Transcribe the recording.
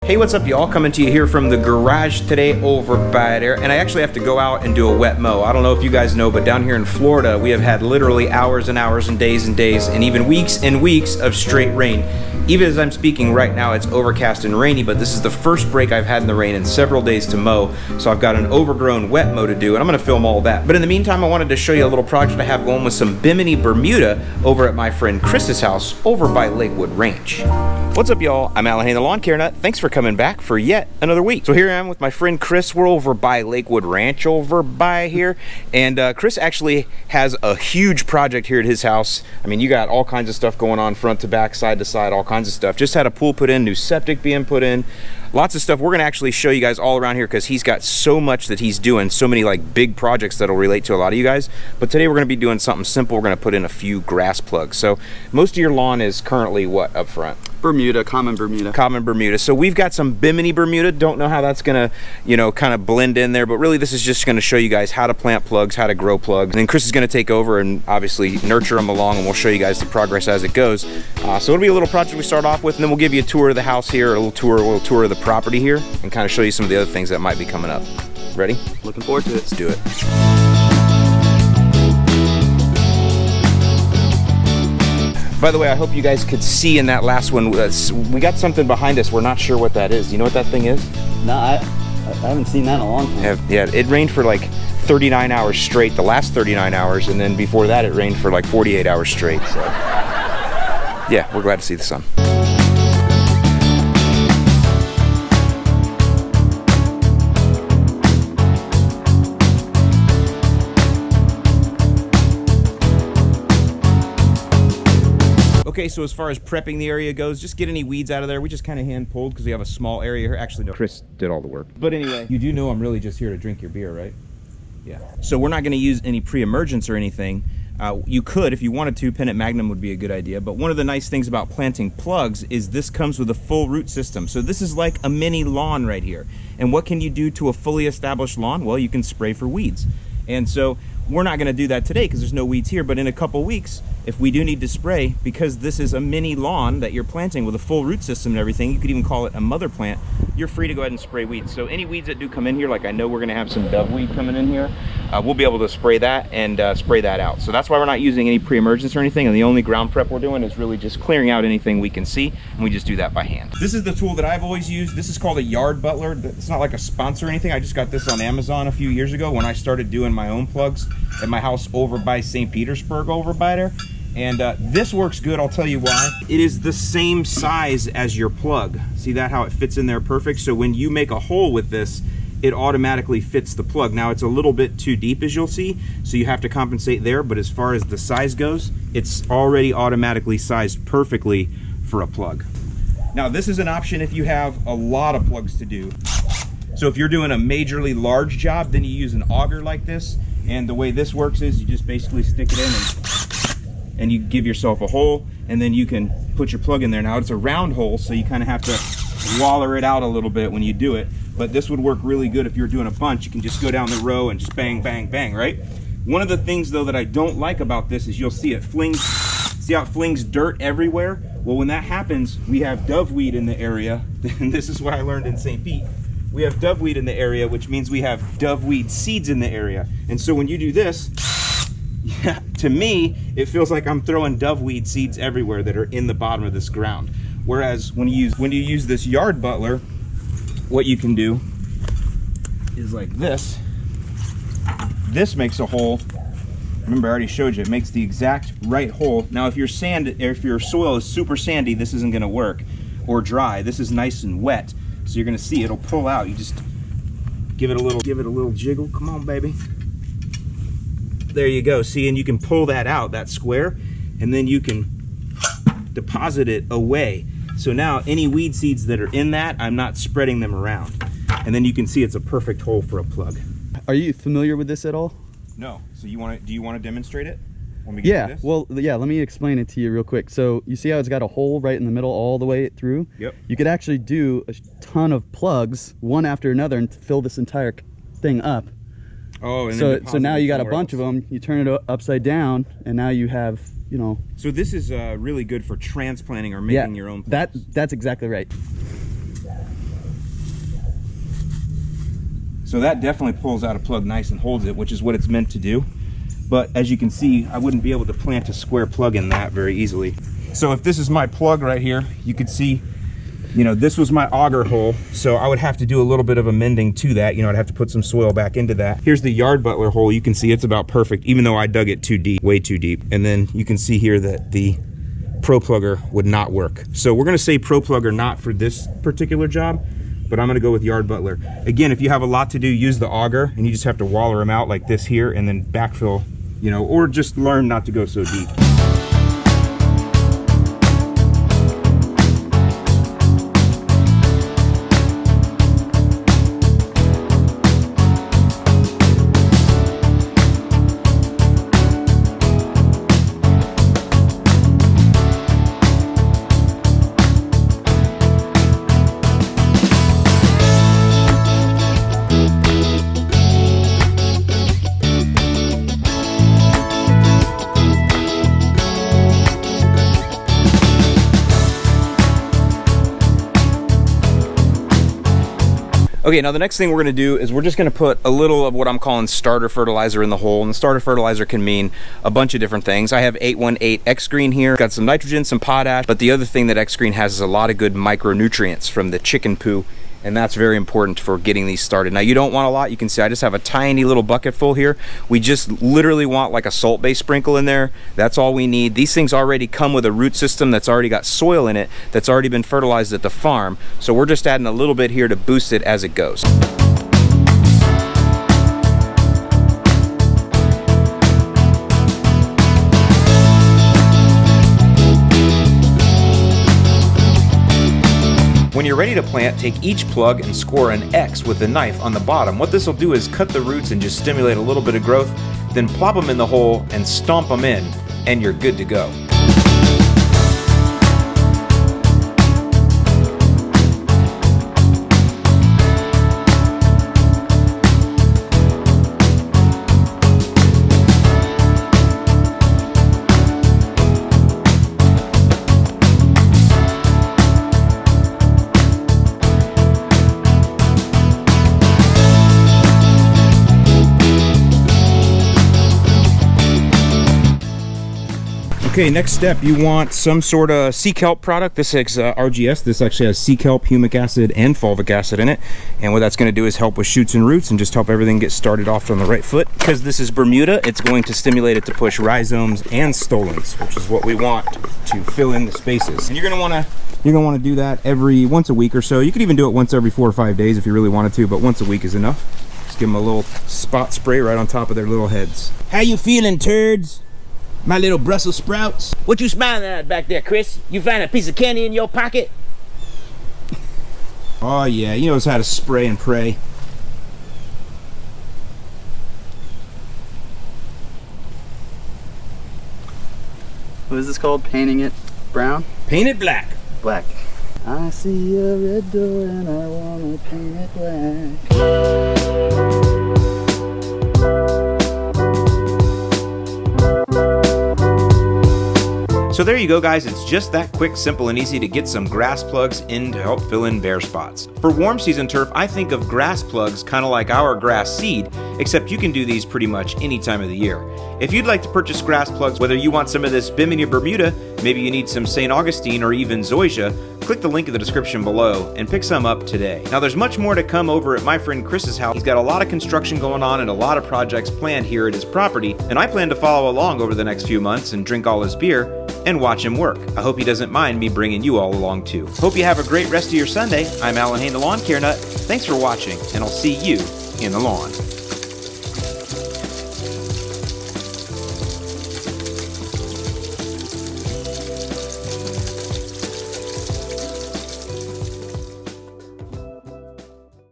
Hey, what's up, y'all? Coming to you here from the garage today over by there, and I actually have to go out and do a wet mow. I don't know if you guys know, but down here in Florida, we have had literally hours and hours and days and even weeks and weeks of straight rain. Even as I'm speaking right now, it's overcast and rainy, but this is the first break I've had in the rain in several days to mow, so I've got an overgrown wet mow to do, and I'm gonna film all that. But in the meantime, I wanted to show you a little project I have going with some Bimini Bermuda over at my friend Chris's house over by Lakewood Ranch. What's up, y'all? I'm Alan Hain, the Lawn Care Nut. Thanks for coming back for yet another week. So here I am with my friend Chris. We're over by Lakewood Ranch over by here, and Chris actually has a huge project here at his house. I mean, you got all kinds of stuff going on, front to back, side to side, all kinds of stuff. Just had a pool put in, new septic being put in, lots of stuff. We're gonna actually show you guys all around here because he's got so much that he's doing, so many like big projects that'll relate to a lot of you guys. But today we're gonna be doing something simple. We're gonna put in a few grass plugs. So most of your lawn is currently what up front? Bermuda, common Bermuda. Common Bermuda. So we've got some Bimini Bermuda. Don't know how that's gonna, you know, kind of blend in there, but really this is just gonna show you guys how to plant plugs, how to grow plugs. And then Chris is gonna take over and obviously nurture them along, and we'll show you guys the progress as it goes. So it'll be a little project we start off with, and then we'll give you a tour of the house here, a little tour of the property here, and kind of show you some of the other things that might be coming up. Ready? Looking forward to it. Let's do it. By the way, I hope you guys could see in that last one, we got something behind us. We're not sure what that is. You know what that thing is? No, I haven't seen that in a long time. Yeah, it rained for like 39 hours straight, the last 39 hours, and then before that it rained for like 48 hours straight. So yeah, we're glad to see the sun. Okay, so as far as prepping the area goes, just get any weeds out of there. We just kind of hand pulled because we have a small area here. Actually, no, Chris did all the work. But anyway, you do know I'm really just here to drink your beer, right? Yeah. So we're not going to use any pre-emergence or anything. You could, if you wanted to, Pennant Magnum would be a good idea. But one of the nice things about planting plugs is this comes with a full root system. So this is like a mini lawn right here. And what can you do to a fully established lawn? Well, you can spray for weeds. And so we're not going to do that today because there's no weeds here, but in a couple weeks, if we do need to spray, because this is a mini lawn that you're planting with a full root system and everything, you could even call it a mother plant, you're free to go ahead and spray weeds. So any weeds that do come in here, like I know we're going to have some doveweed coming in here, we'll be able to spray that and spray that out. So that's why we're not using any pre-emergence or anything, and the only ground prep we're doing is really just clearing out anything we can see, and we just do that by hand. This is the tool that I've always used. This is called a yard butler. It's not like a sponsor or anything. I just got this on Amazon a few years ago when I started doing my own plugs at my house over by St. Petersburg over by there. And this works good, I'll tell you why. It is the same size as your plug. See that, how it fits in there perfect? So when you make a hole with this, it automatically fits the plug. Now it's a little bit too deep, as you'll see, so you have to compensate there, but as far as the size goes, it's already automatically sized perfectly for a plug. Now this is an option if you have a lot of plugs to do. So if you're doing a majorly large job, then you use an auger like this, and the way this works is you just basically stick it in and you give yourself a hole, and then you can put your plug in there. Now it's a round hole, so you kind of have to waller it out a little bit when you do it, but this would work really good if you're doing a bunch. You can just go down the row and just bang, bang, bang, right? One of the things though that I don't like about this is you'll see it flings, see how it flings dirt everywhere? Well, when that happens, we have doveweed in the area, and this is what I learned in St. Pete. We have doveweed in the area, which means we have doveweed seeds in the area. And so when you do this, yeah, to me, it feels like I'm throwing doveweed seeds everywhere that are in the bottom of this ground. Whereas when you use this yard butler, what you can do is like this. This makes a hole. Remember, I already showed you, it makes the exact right hole. Now, if your soil is super sandy, this isn't gonna work, or dry. This is nice and wet, so you're gonna see it'll pull out. You just give it a little jiggle. Come on, baby. There you go. See, and you can pull that out, that square, and then you can deposit it away. So now any weed seeds that are in that, I'm not spreading them around. And then you can see it's a perfect hole for a plug. Are you familiar with this at all? No. So do you want to demonstrate it when we get to this? Well, yeah, let me explain it to you real quick. So you see how it's got a hole right in the middle all the way through? Yep. You could actually do a ton of plugs, one after another, and fill this entire thing up. Oh, and so now you got a bunch of them. You turn it upside down, and now you have, you know. So this is really good for transplanting or making your own plugs. That's exactly right. So that definitely pulls out a plug nice and holds it, which is what it's meant to do. But as you can see, I wouldn't be able to plant a square plug in that very easily. So if this is my plug right here, you could see, you know, this was my auger hole. So I would have to do a little bit of amending to that. You know, I'd have to put some soil back into that. Here's the yard butler hole. You can see it's about perfect, even though I dug it too deep, way too deep. And then you can see here that the Pro Plugger would not work. So we're gonna say Pro Plugger not for this particular job, but I'm gonna go with Yard Butler. Again, if you have a lot to do, use the auger and you just have to waller them out like this here and then backfill, you know, or just learn not to go so deep. Okay, now the next thing we're gonna do is we're just gonna put a little of what I'm calling starter fertilizer in the hole, and the starter fertilizer can mean a bunch of different things. I have 818 X-Green here, got some nitrogen, some potash, but the other thing that X-Green has is a lot of good micronutrients from the chicken poo, and that's very important for getting these started. Now you don't want a lot. You can see I just have a tiny little bucket full here. We just literally want like a salt-based sprinkle in there. That's all we need. These things already come with a root system that's already got soil in it, that's already been fertilized at the farm. So we're just adding a little bit here to boost it as it goes. When you're ready to plant, take each plug and score an X with a knife on the bottom. What this will do is cut the roots and just stimulate a little bit of growth, then plop them in the hole and stomp them in, and you're good to go. Okay, next step, you want some sort of sea kelp product. This is RGS. This actually has sea kelp, humic acid, and fulvic acid in it. And what that's going to do is help with shoots and roots and just help everything get started off on the right foot. Because this is Bermuda, it's going to stimulate it to push rhizomes and stolons, which is what we want to fill in the spaces. And you're going to want to do that once a week or so. You could even do it once every 4 or 5 days if you really wanted to, but once a week is enough. Just give them a little spot spray right on top of their little heads. How you feeling, turds? My little Brussels sprouts. What you smiling at back there, Chris? You find a piece of candy in your pocket? Oh yeah, he knows how to spray and pray. What is this called? Painting it brown? Paint it black. Black. I see a red door and I wanna paint it black. So there you go, guys. It's just that quick, simple, and easy to get some grass plugs in to help fill in bare spots. For warm season turf, I think of grass plugs kind of like our grass seed, except you can do these pretty much any time of the year. If you'd like to purchase grass plugs, whether you want some of this Bimini Bermuda, maybe you need some St. Augustine or even Zoysia, click the link in the description below and pick some up today. Now there's much more to come over at my friend Chris's house. He's got a lot of construction going on and a lot of projects planned here at his property, and I plan to follow along over the next few months and drink all his beer and watch him work. I hope he doesn't mind me bringing you all along too. Hope you have a great rest of your Sunday. I'm Alan Hain, the Lawn Care Nut. Thanks for watching, and I'll see you in the lawn.